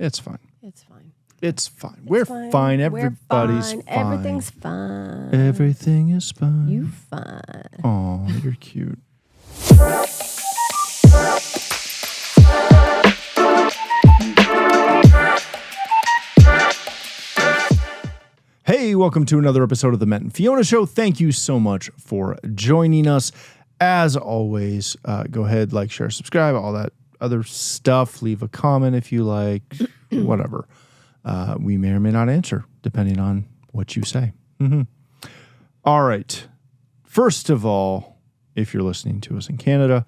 It's fine. It's fine. It's fine. We're fine. Everybody's fine. Everything's fine. Everything is fine. You fine. Oh, you're cute. Hey, welcome to another episode of the Matt and Fiona Show. Thank you so much for joining us. As always, go ahead, like, share, subscribe, all that other stuff. Leave a comment if you like, whatever. We may or may not answer, depending on what you say. All right. First of all, if you're listening to us in Canada,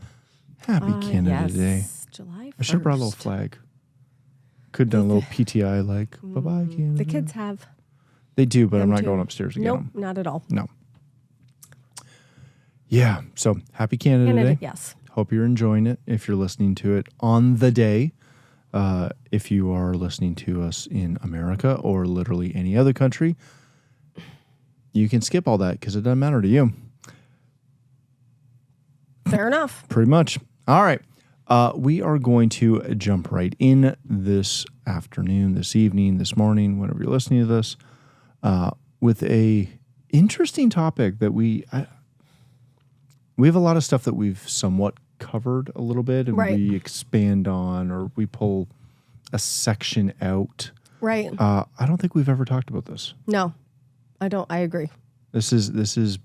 happy Canada Day. July 1st. I should have brought a little flag. Could have done a little PTI like, bye-bye, Canada. The kids have. They do, but I'm not too. going upstairs to get them. Nope, not at all. No. Yeah, so happy Canada Day. Yes. Hope you're enjoying it if you're listening to it on the day. If you are listening to us in America or literally any other country, you can skip all that because it doesn't matter to you. Fair enough. Pretty much. All right. We are going to jump right in this afternoon, this evening, this morning, whenever you're listening to this, with a interesting topic that we have a lot of stuff that we've somewhat covered a little bit and we expand on, or we pull a section out. Right. I don't think we've ever talked about this. No, I don't. I agree. This is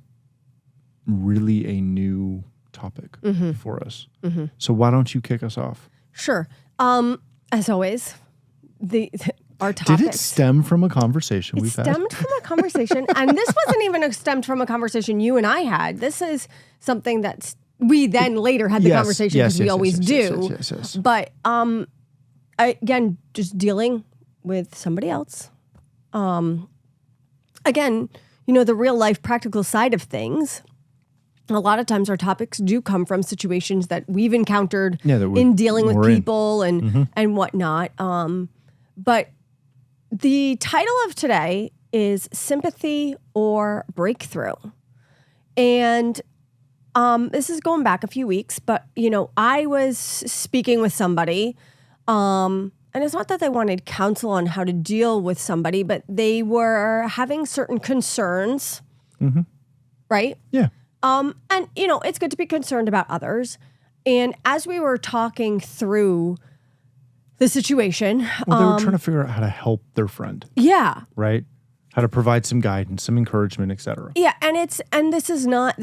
really a new topic for us. So why don't you kick us off? Sure. As always, our topics. Did it stem from a conversation we've had? It stemmed from a conversation, and this wasn't even stemmed from a conversation you and I had. This is something that we then later had the conversation because we always do. Yes. But again, just dealing with somebody else. Again, the real life practical side of things. A lot of times our topics do come from situations that we've encountered in dealing with people and whatnot. But the title of today is Sympathy or Breakthrough. And this is going back a few weeks, but, I was speaking with somebody, and it's not that they wanted counsel on how to deal with somebody, but they were having certain concerns, right? Yeah. And, it's good to be concerned about others. And as we were talking through the situation. Well, they were trying to figure out how to help their friend. Yeah. Right? How to provide some guidance, some encouragement, etc. Yeah. And this was not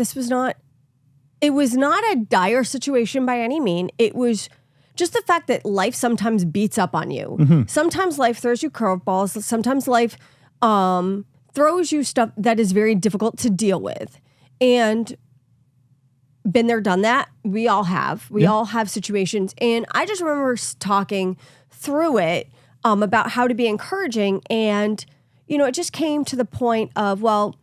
a dire situation by any means. It was just the fact that life sometimes beats up on you. Sometimes life throws you curveballs. Sometimes life throws you stuff that is very difficult to deal with. And been there, done that. We all have. We all have situations. And I just remember talking through it about how to be encouraging. And, it just came to the point of, well,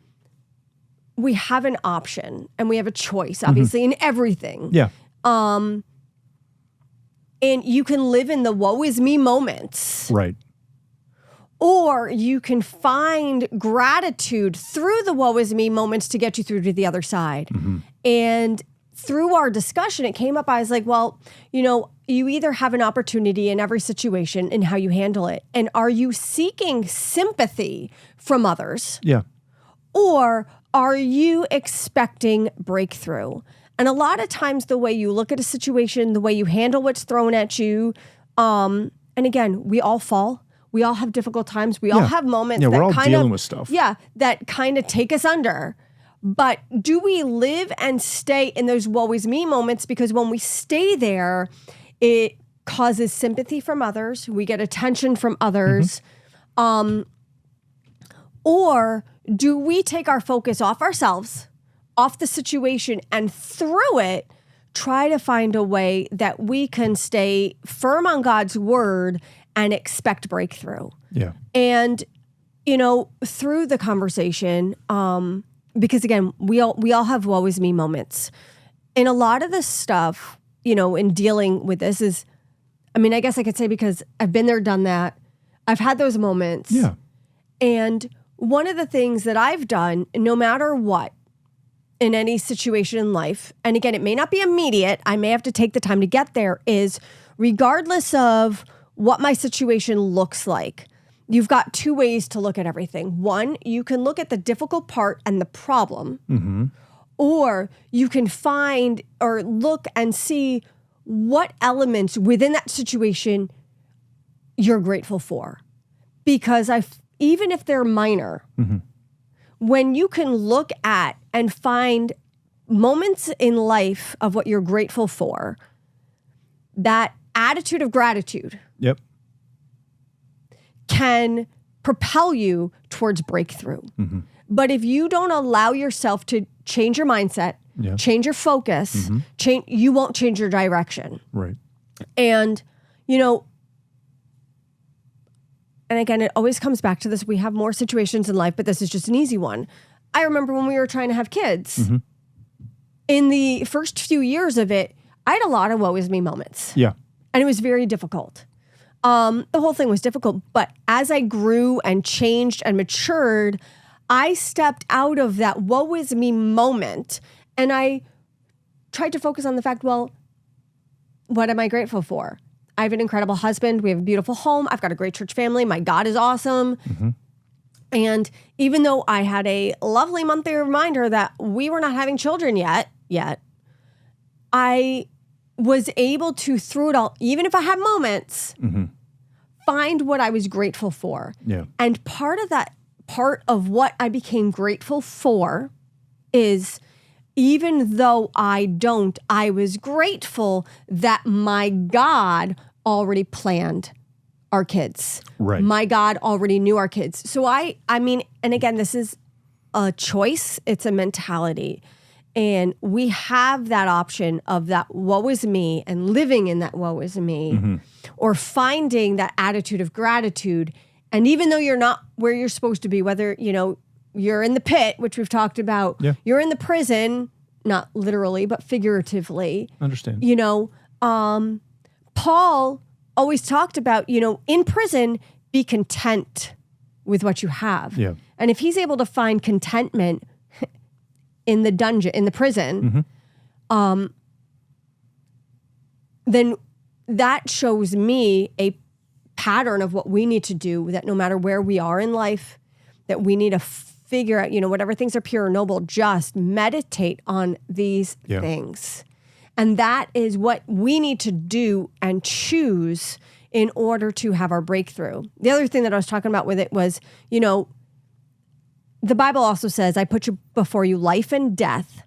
we have an option and we have a choice, obviously, in everything. Yeah. And you can live in the woe is me moments. Right. Or you can find gratitude through the woe is me moments to get you through to the other side. And through our discussion, it came up, I was like, well, you either have an opportunity in every situation in how you handle it. And are you seeking sympathy from others? Yeah. Or are you expecting breakthrough? And a lot of times the way you look at a situation, the way you handle what's thrown at you, and again, we all fall. We all have difficult times. We all have moments that we're all dealing with stuff. Yeah, that kind of take us under. But do we live and stay in those woe is me moments? Because when we stay there, it causes sympathy from others. We get attention from others. Or do we take our focus off ourselves, off the situation, and through it, try to find a way that we can stay firm on God's word and expect breakthrough? Yeah. And, through the conversation, because again, we all have woe is me moments. And a lot of this stuff, in dealing with this is, I guess I could say because I've been there, done that. I've had those moments. Yeah. And one of the things that I've done, no matter what, in any situation in life, and again, it may not be immediate, I may have to take the time to get there, is regardless of what my situation looks like, you've got two ways to look at everything. One, you can look at the difficult part and the problem, or you can find or look and see what elements within that situation you're grateful for. Because even if they're minor, when you can look at and find moments in life of what you're grateful for, that attitude of gratitude can propel you towards breakthrough. But if you don't allow yourself to change your mindset, change your focus, you won't change your direction. Right. And, and again, it always comes back to this. We have more situations in life, but this is just an easy one. I remember when we were trying to have kids, in the first few years of it, I had a lot of woe is me moments. Yeah. And it was very difficult. The whole thing was difficult. But as I grew and changed and matured, I stepped out of that woe is me moment and I tried to focus on the fact, well, what am I grateful for? I have an incredible husband. We have a beautiful home. I've got a great church family. My God is awesome. And even though I had a lovely monthly reminder that we were not having children yet, I was able to, through it all, even if I had moments, find what I was grateful for. Yeah. And part of what I became grateful for is, even though I was grateful that my God already planned our kids. Right. My God already knew our kids. So I mean, and again, this is a choice. It's a mentality. And we have that option of that woe is me and living in that woe is me, or finding that attitude of gratitude. And even though you're not where you're supposed to be, whether, you're in the pit, which we've talked about, you're in the prison, not literally, but figuratively. Understand. Paul always talked about, in prison, be content with what you have. Yeah. And if he's able to find contentment in the dungeon, in the prison, then that shows me a pattern of what we need to do, that no matter where we are in life, that we need to figure out, whatever things are pure or noble, just meditate on these things. And that is what we need to do and choose in order to have our breakthrough. The other thing that I was talking about with it was, the Bible also says, I put you before you life and death,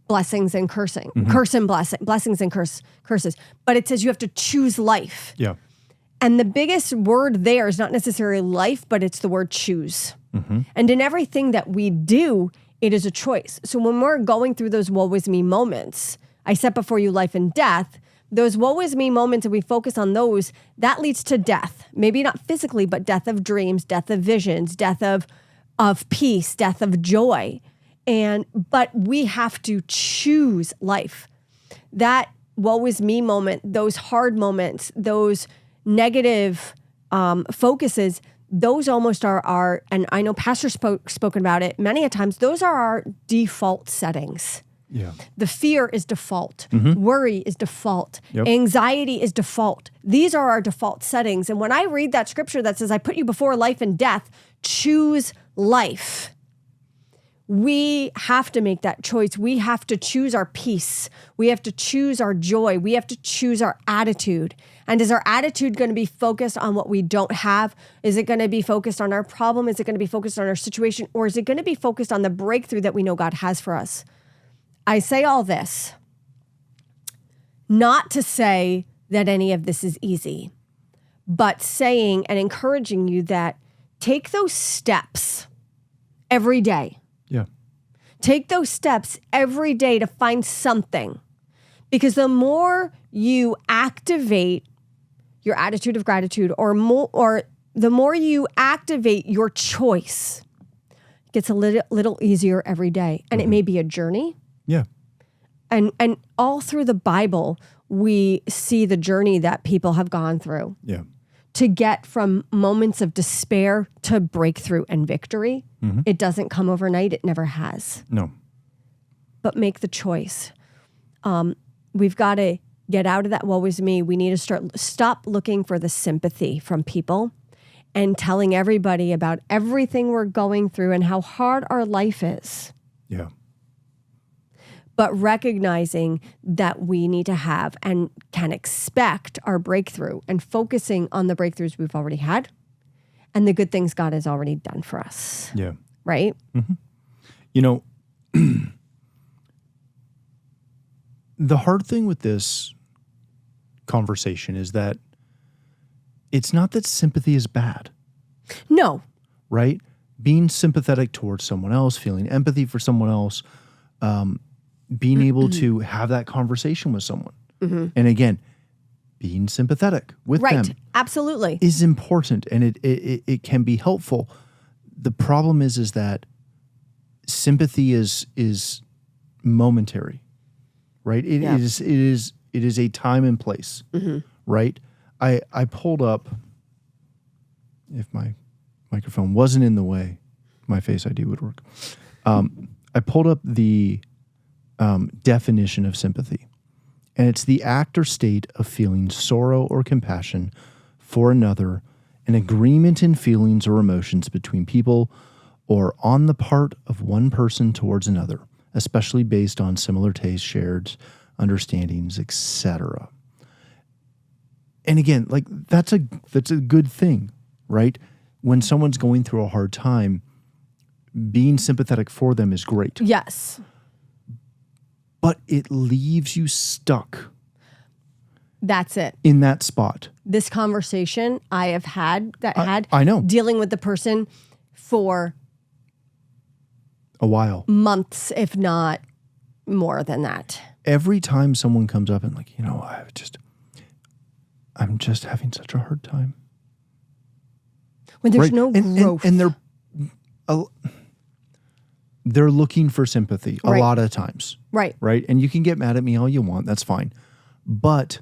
blessings and cursing, curse and blessings and curses. But it says you have to choose life. Yeah. And the biggest word there is not necessarily life, but it's the word choose. And in everything that we do, it is a choice. So when we're going through those woe is me moments, I set before you life and death, those woe is me moments, and we focus on those, that leads to death. Maybe not physically, but death of dreams, death of visions, death of peace, death of joy. But we have to choose life. That woe is me moment, those hard moments, those negative focuses, those almost are our, and I know Pastor spoken about it many a times, those are our default settings. Yeah. The fear is default. Worry is default. Anxiety is default. These are our default settings. And when I read that scripture that says, I put you before life and death, choose life. We have to make that choice. We have to choose our peace. We have to choose our joy. We have to choose our attitude. And is our attitude going to be focused on what we don't have? Is it going to be focused on our problem? Is it going to be focused on our situation? Or is it going to be focused on the breakthrough that we know God has for us? I say all this not to say that any of this is easy, but saying and encouraging you that take those steps every day. Yeah. Take those steps every day to find something, because the more you activate your attitude of gratitude, or the more you activate your choice, it gets a little easier every day. And it may be a journey. Yeah. And all through the Bible, we see the journey that people have gone through. Yeah. To get from moments of despair to breakthrough and victory. It doesn't come overnight. It never has. No. But make the choice. We've got to get out of that woe is me. We need to stop looking for the sympathy from people and telling everybody about everything we're going through and how hard our life is. Yeah. But recognizing that we need to have and can expect our breakthrough and focusing on the breakthroughs we've already had and the good things God has already done for us. Yeah. Right? Mm-hmm. You know, the hard thing with this conversation is that it's not that sympathy is bad. No. Right? Being sympathetic towards someone else, feeling empathy for someone else, being able to have that conversation with someone. And again, being sympathetic with them. Absolutely. Is important, and it can be helpful. The problem is that sympathy is momentary, right? It is a time and place, right? I pulled up, if my microphone wasn't in the way, my Face ID would work. I pulled up the definition of sympathy, and it's the act or state of feeling sorrow or compassion for another, an agreement in feelings or emotions between people or on the part of one person towards another, especially based on similar tastes, shared understandings, etc. And again, like that's a good thing, right? When someone's going through a hard time, being sympathetic for them is great. Yes. But it leaves you stuck. That's it. In that spot. This conversation I have had I know. Dealing with the person for a while. Months, if not more than that. Every time someone comes up and like, I'm just having such a hard time. When there's no growth. And they're looking for sympathy a lot of times. Right. Right? And you can get mad at me all you want. That's fine. But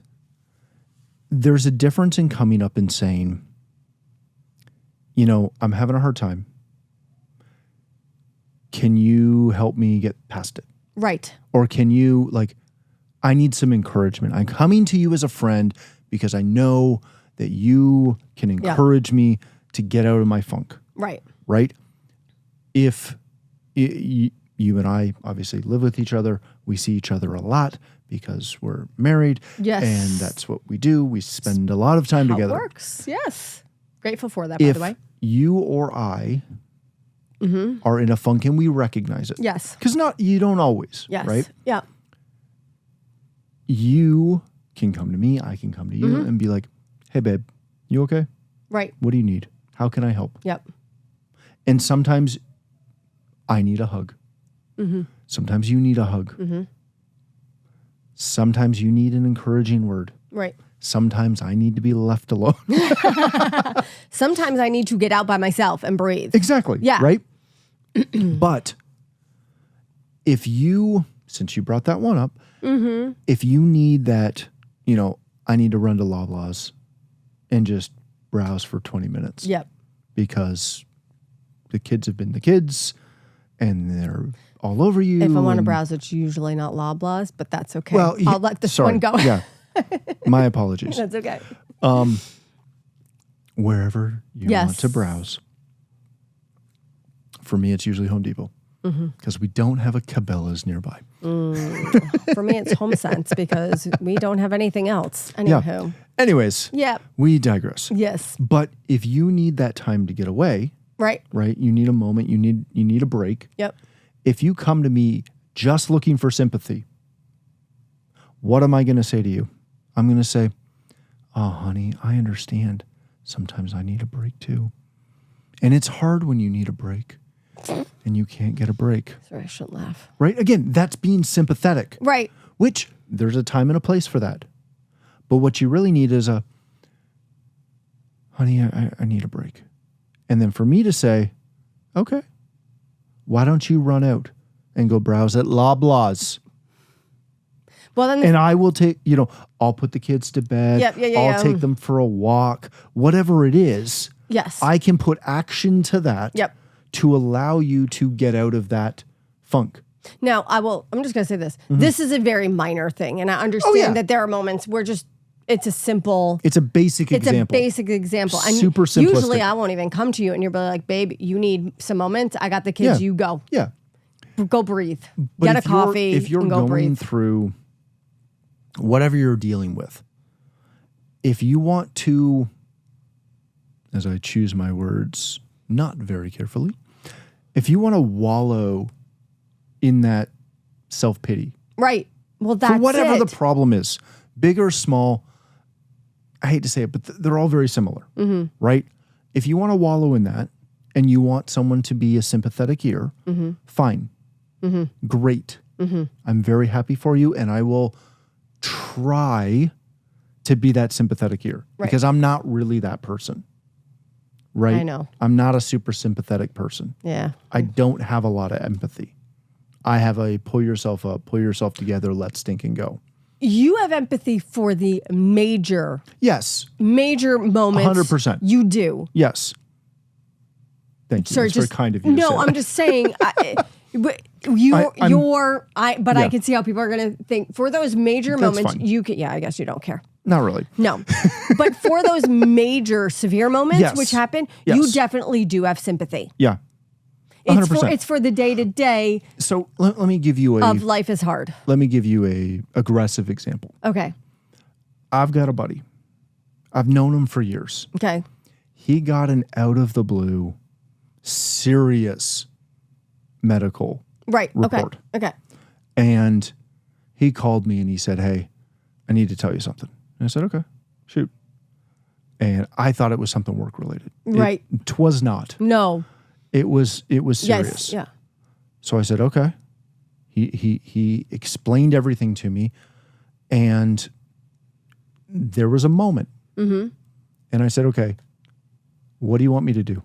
there's a difference in coming up and saying, I'm having a hard time. Can you help me get past it? Right. Or can you, I need some encouragement. I'm coming to you as a friend because I know that you can encourage me to get out of my funk. Right. Right? If you and I obviously live with each other, we see each other a lot because we're married. Yes. And that's what we do. We spend a lot of time together. It works. Yes. Grateful for that, by the way. If you or I are in a funk and we recognize it. Yes. Because you don't always. Yes. Right? Yeah. You can come to me, I can come to you and be like, hey, babe, you okay? Right. What do you need? How can I help? Yep. And sometimes I need a hug. Sometimes you need a hug. Sometimes you need an encouraging word. Right. Sometimes I need to be left alone. Sometimes I need to get out by myself and breathe. Exactly. Yeah. Right? But if since you brought that one up, if you need that, I need to run to Loblaws and just browse for 20 minutes. Yep. Because the kids have been the kids and they're all over you. If I want to browse, it's usually not Loblaws, but that's okay. Well, I'll let this one go. Yeah. My apologies. That's okay. Wherever you want to browse. For me, it's usually Home Depot because we don't have a Cabela's nearby. For me, it's HomeSense because we don't have anything else. Anywho. Yeah. Anyways, we digress. Yes. But if you need that time to get away, right? You need a moment. You need a break. Yep. If you come to me just looking for sympathy, what am I going to say to you? I'm going to say, oh, honey, I understand. Sometimes I need a break too. And it's hard when you need a break and you can't get a break. Sorry, I shouldn't laugh. Right? Again, that's being sympathetic. Right. Which there's a time and a place for that. But what you really need is honey, I need a break. And then for me to say, okay, why don't you run out and go browse at Loblaws? Well, then and I will take, I'll put the kids to bed. I'll take them for a walk, whatever it is. Yes. I can put action to that to allow you to get out of that funk. Now, I'm just going to say this. Mm-hmm. This is a very minor thing. And I understand that there are moments where it's a basic example. And super simplistic. Usually I won't even come to you and you're like, babe, you need some moments. I got the kids. You go. Yeah. Go breathe. But Get a coffee. If you're and go going breathe. through whatever you're dealing with, if you want to, as I choose my words not very carefully, if you want to wallow in that self-pity. Right. Well, that's for whatever the problem is, big or small, I hate to say it, but they're all very similar, right? If you want to wallow in that and you want someone to be a sympathetic ear, fine. Great. I'm very happy for you, and I will try to be that sympathetic ear because I'm not really that person. Right? I know. I'm not a super sympathetic person. Yeah. I don't have a lot of empathy. I have a pull yourself up, pull yourself together, let's stink and go. You have empathy for the major moments. 100%. You do. Yes. Thank you. Sorry, That's very kind of you. No, I'm just saying. I can see how people are going to think for those major moments. Fine. You can. Yeah, I guess you don't care. Not really. No, but for those major severe moments which happen, you definitely do have sympathy. Yeah. 100%. It's for the day to day. So let me give you of life is hard. Let me give you a aggressive example. Okay. I've got a buddy. I've known him for years. Okay. He got an out of the blue, serious medical report. Okay. And he called me and he said, "Hey, I need to tell you something." And I said, "Okay, shoot." And I thought it was something work related. Right. It was not. No. It was serious. Yes. Yeah. So I said, "Okay." He explained everything to me, and there was a moment. And I said, "Okay, what do you want me to do?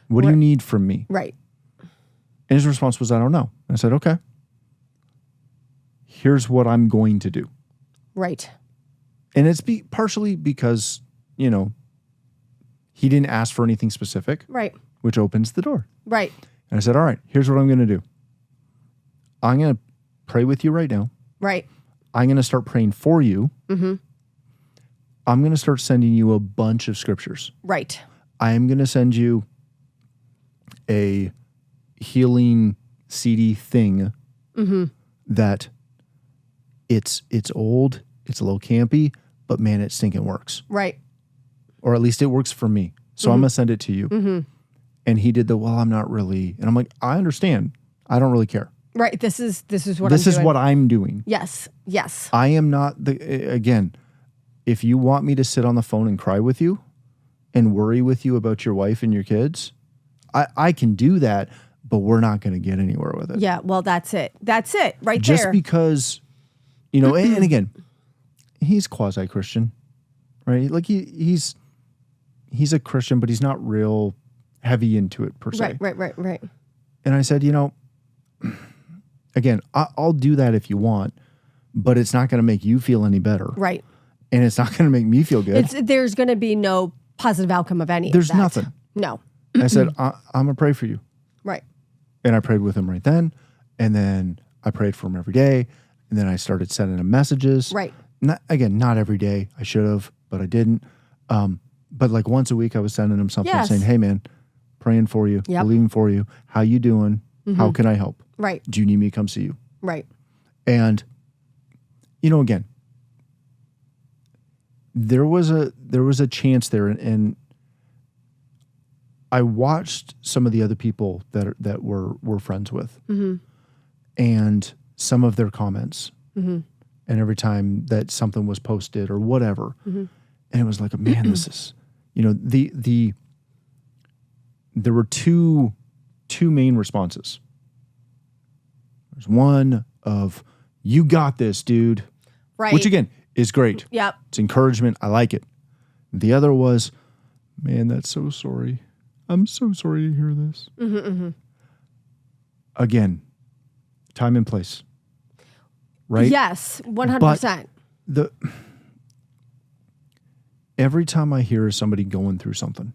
What do you need from me?" Right. And his response was, "I don't know." And I said, "Okay, here's what I'm going to do." Right. And it's partially because, he didn't ask for anything specific. Right. Which opens the door. Right. And I said, "All right, here's what I'm going to do. I'm going to pray with you right now. Right. I'm going to start praying for you. I'm going to start sending you a bunch of scriptures. Right. I am going to send you a healing CD thing that it's old, it's a little campy, but man, it stinking works." Right. Or at least it works for me. So I'm going to send it to you. And he did I'm not really. And I'm like, I understand. I don't really care. Right. This is what I'm doing. Yes. Yes. I am not again, if you want me to sit on the phone and cry with you and worry with you about your wife and your kids, I can do that, but we're not going to get anywhere with it. Yeah. Well, that's it. That's it right Just there. Just because, and again, he's quasi-Christian, right? Like he's a Christian, but he's not real heavy into it per se. Right. And I said, again, I'll do that if you want, but it's not going to make you feel any better. Right. And it's not going to make me feel good. There's going to be no positive outcome of any of that. There's nothing. No. I said, I'm going to pray for you. Right. And I prayed with him right then. And then I prayed for him every day. And then I started sending him messages. Right. Not every day. I should have, but I didn't. But like once a week I was sending him something saying, "Hey man, praying for you, believing for you. How you doing? How can I help? Right. Do you need me to come see you?" Right. And, again, there was a chance there. And I watched some of the other people that we're friends with and some of their comments. And every time that something was posted or whatever, and it was like, man, this is, there were two main responses. There's one of, "You got this, dude." Right. Which again is great. Yep. It's encouragement. I like it. The other was, "Man, that's so sorry. I'm so sorry to hear this." Again, time and place. Right? Yes, 100%. But every time I hear somebody going through something,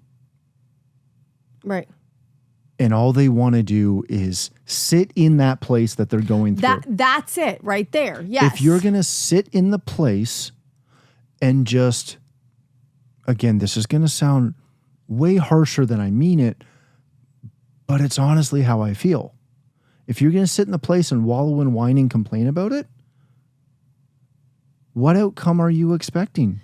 right, And all they want to do is sit in that place that they're going through. That's it right there. Yes. If you're going to sit in the place and just, again, this is going to sound way harsher than I mean it, but it's honestly how I feel. If you're going to sit in the place and wallow and whine and complain about it, what outcome are you expecting?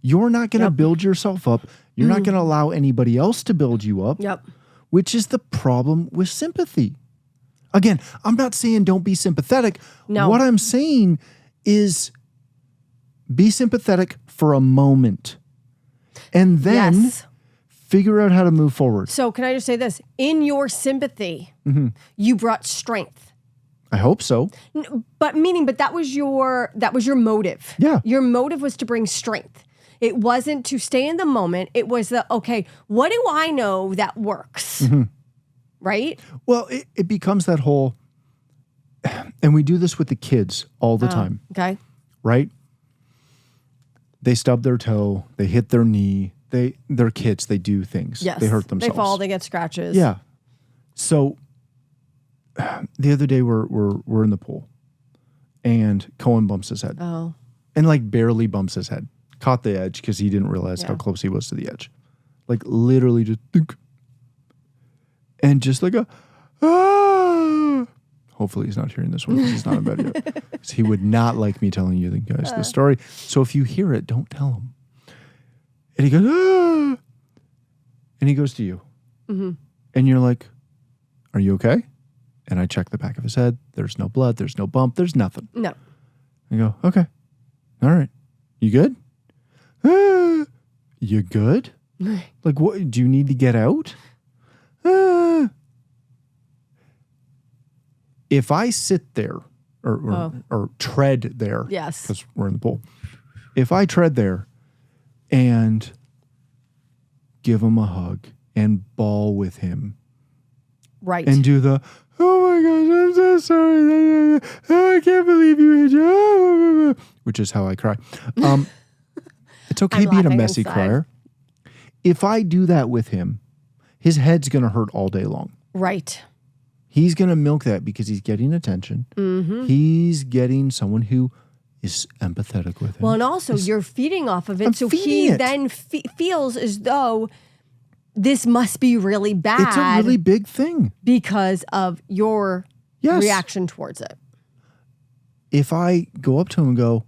You're not going to build yourself up. You're not going to allow anybody else to build you up. Yep. Which is the problem with sympathy. Again, I'm not saying don't be sympathetic. No. What I'm saying is be sympathetic for a moment and then figure out how to move forward. So can I just say this? In your sympathy, you brought strength. I hope so. But that was your motive. Yeah. Your motive was to bring strength. It wasn't to stay in the moment. It was okay, what do I know that works? Right? Well, it becomes that whole, and we do this with the kids all the time. Okay. Right? They stub their toe. They hit their knee. They're kids. They do things. Yes. They hurt themselves. They fall. They get scratches. Yeah. So the other day we're in the pool and Cohen bumps his head. Oh. And like barely bumps his head. Caught the edge because he didn't realize how close he was to the edge. Like literally just dunk. And just like hopefully he's not hearing this one because he's not in bed yet. Because he would not like me telling you guys the story. So if you hear it, don't tell him. And he goes, ah! And he goes to you. And you're like, are you okay? And I check the back of his head. There's no blood. There's no bump. There's nothing. No. I go, okay. All right. You good? You good? Like, what? Do you need to get out? If I sit there or tread there, yes, because we're in the pool. If I tread there and give him a hug and bawl with him, right, and do the, oh my gosh, I'm so sorry, oh, I can't believe you hit you, which is how I cry. It's okay being a messy crier. If I do that with him, his head's going to hurt all day long. Right. He's going to milk that because he's getting attention. He's getting someone who is empathetic with him. Well, and also you're feeding off of it. So he then feels as though this must be really bad. It's a really big thing. Because of your reaction towards it. If I go up to him and go,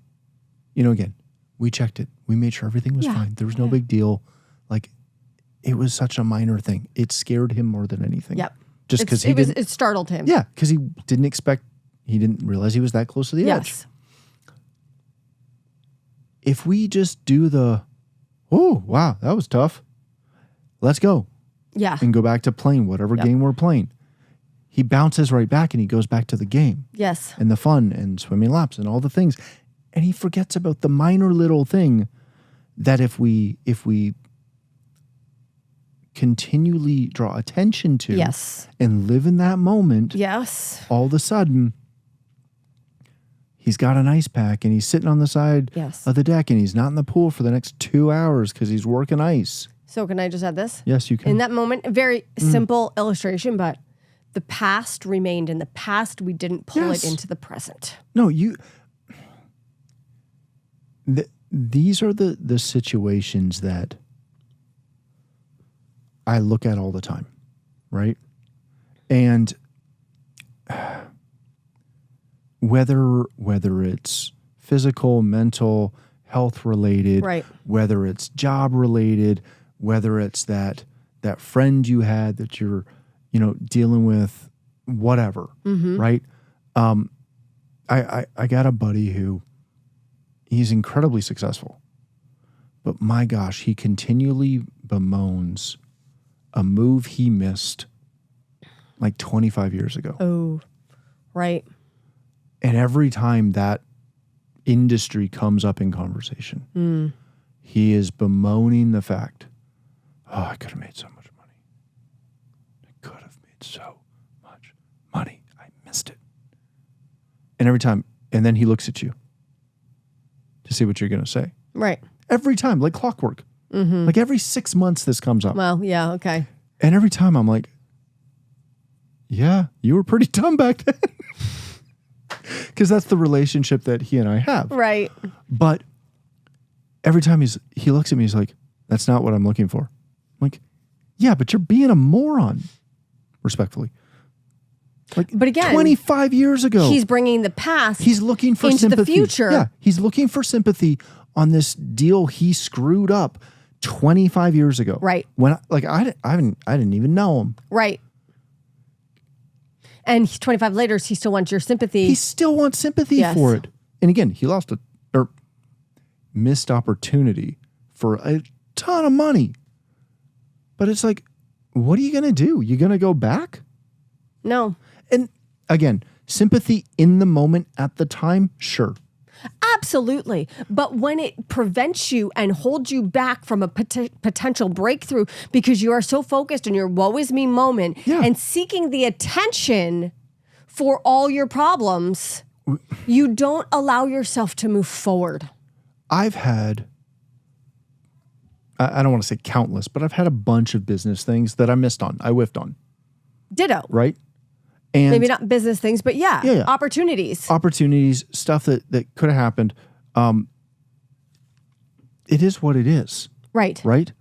again, we checked it. We made sure everything was fine. There was no big deal. Like, it was such a minor thing. It scared him more than anything. Yep. Just because it startled him. Yeah, because he didn't realize he was that close to the edge. If we just do oh, wow, that was tough. Let's go. Yeah. And go back to playing whatever game we're playing. He bounces right back and he goes back to the game. Yes. And the fun and swimming laps and all the things. And he forgets about the minor little thing that if we continually draw attention to and live in that moment, all of a sudden he's got an ice pack and he's sitting on the side of the deck and he's not in the pool for the next 2 hours because he's working ice. So can I just add this? Yes, you can. In that moment, a very simple illustration, but the past remained in the past. We didn't pull it into the present. No, these are the situations that I look at all the time, right? And whether it's physical, mental, health related, right, whether it's job related, whether it's that friend you had that you're, dealing with, whatever, right? I got a buddy who he's incredibly successful, but my gosh, he continually bemoans a move he missed like 25 years ago. Oh, right. And every time that industry comes up in conversation, he is bemoaning the fact, oh, I could have made so much money. I could have made so much money. I missed it. And every time, and then he looks at you to see what you're going to say. Right. Every time, like clockwork. Like every 6 months this comes up. Well, yeah, okay. And every time I'm like, yeah, you were pretty dumb back then. Because that's the relationship that he and I have. Right. But every time he looks at me, he's like, that's not what I'm looking for. I'm like, yeah, but you're being a moron. Respectfully. Like, but again, 25 years ago. He's bringing the past He's looking for into sympathy. the future. Yeah, he's looking for sympathy on this deal he screwed up 25 years ago. Right. When I didn't even know him. Right. And 25 later, he still wants your sympathy. He still wants sympathy for it. And again, he lost missed opportunity for a ton of money. But it's like, what are you going to do? You going to go back? No. And again, sympathy in the moment at the time, sure. Absolutely. But when it prevents you and holds you back from a potential breakthrough because you are so focused on your woe is me moment and seeking the attention for all your problems, you don't allow yourself to move forward. I've had, I don't want to say countless, but I've had a bunch of business things that I missed on. I whiffed on. Ditto. Right? And maybe not business things, but opportunities. Opportunities, stuff that could have happened. It is what it is. Right. Right?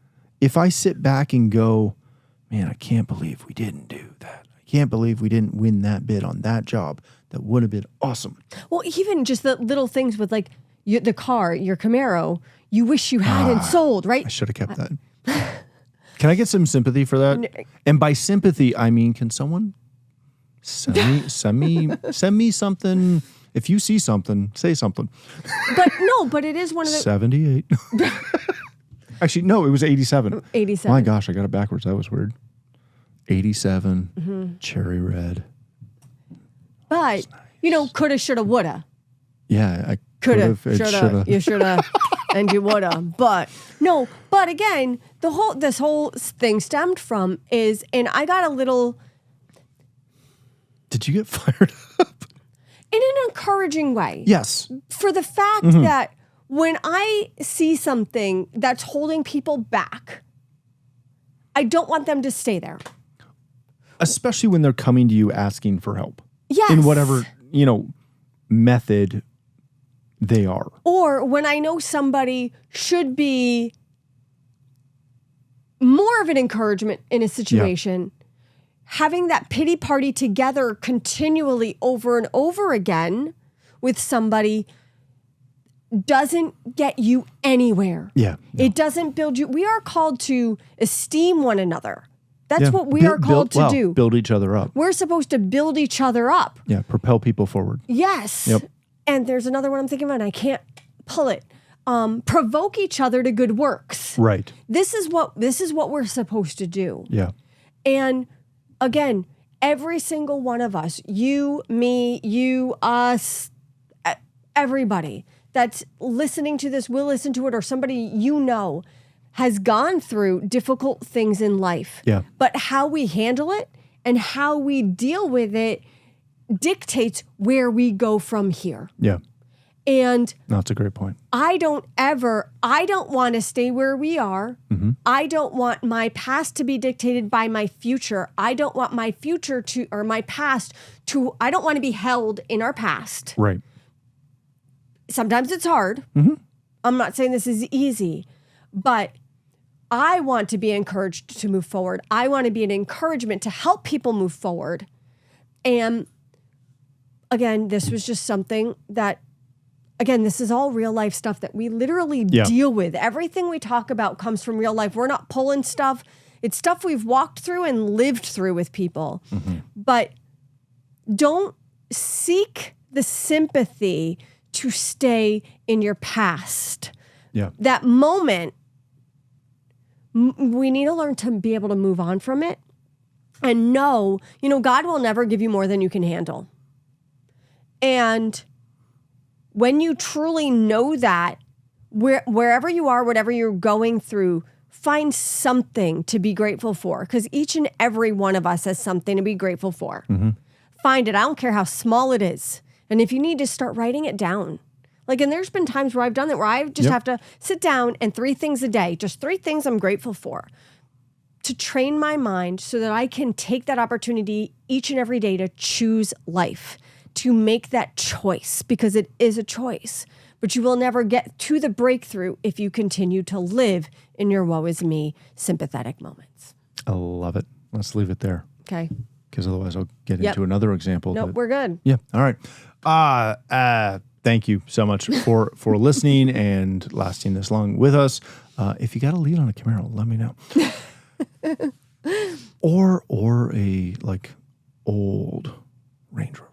If I sit back and go, man, I can't believe we didn't do that. I can't believe we didn't win that bid on that job. That would have been awesome. Well, even just the little things with like the car, your Camaro, you wish you hadn't sold, right? I should have kept that. Can I get some sympathy for that? And by sympathy, I mean, can someone send me something? If you see something, say something. But it is one of the 78. Actually, no, it was 87. 87. My gosh, I got it backwards. That was weird. 87, cherry red. But coulda, shoulda, woulda. Yeah, I coulda, shoulda, you shoulda, and you woulda. But again, this whole thing stemmed from and I got a little. Did you get fired up? In an encouraging way. Yes. For the fact that when I see something that's holding people back, I don't want them to stay there. Especially when they're coming to you asking for help. Yes. In whatever, method they are. Or when I know somebody should be more of an encouragement in a situation. Yeah. Having that pity party together continually over and over again with somebody doesn't get you anywhere. Yeah. No. It doesn't build you. We are called to esteem one another. That's what we are called to do. Build each other up. We're supposed to build each other up. Yeah, propel people forward. Yes. Yep. And there's another one I'm thinking of, and I can't pull it. Provoke each other to good works. Right. This is what we're supposed to do. Yeah. And again, every single one of us, you, me, you, us, everybody that's listening to this, will listen to it, or somebody has gone through difficult things in life. Yeah. But how we handle it and how we deal with it dictates where we go from here. Yeah. And that's a great point. I don't want to stay where we are. Mm-hmm. I don't want my past to be dictated by my future. I don't want my future I don't want to be held in our past. Right. Sometimes it's hard. Mm-hmm. I'm not saying this is easy, but I want to be encouraged to move forward. I want to be an encouragement to help people move forward. And again, this was just something that, this is all real life stuff that we literally deal with. Everything we talk about comes from real life. We're not pulling stuff. It's stuff we've walked through and lived through with people. Mm-hmm. But don't seek the sympathy to stay in your past. Yeah. That moment, we need to learn to be able to move on from it and know, God will never give you more than you can handle. And when you truly know that, wherever you are, whatever you're going through, find something to be grateful for, because each and every one of us has something to be grateful for. Mm-hmm. Find it. I don't care how small it is. And if you need to, start writing it down. And there's been times where I've done that, where I just have to sit down and 3 things a day, just 3 things I'm grateful for. to train my mind so that I can take that opportunity each and every day to choose life, to make that choice, because it is a choice. But you will never get to the breakthrough if you continue to live in your woe is me sympathetic moments. I love it. Let's leave it there. Okay. Because otherwise I'll get into another example. No, we're good. Yeah. All right. Thank you so much for listening and lasting this long with us. If you got a lead on a Camaro, let me know. or a old Range Rover.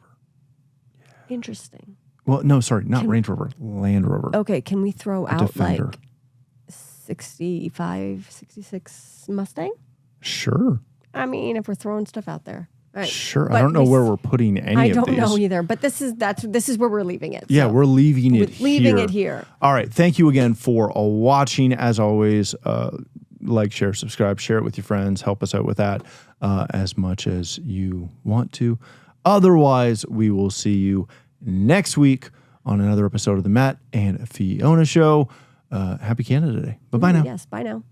Yeah. Interesting. Well, no, sorry, not Range Rover, Land Rover. Okay, can we throw out Defender. 65, 66 Mustang? Sure. I mean, if we're throwing stuff out there. All right. Sure. But I don't know where we're putting any of these. I don't know either, but this is where we're leaving it. Yeah, we're leaving it here. Leaving it here. All right. Thank you again for watching. As always, like, share, subscribe, share it with your friends. Help us out with that as much as you want to. Otherwise, we will see you next week on another episode of the Matt and Fiona Show. Happy Canada Day. Bye-bye now. Yes, bye now.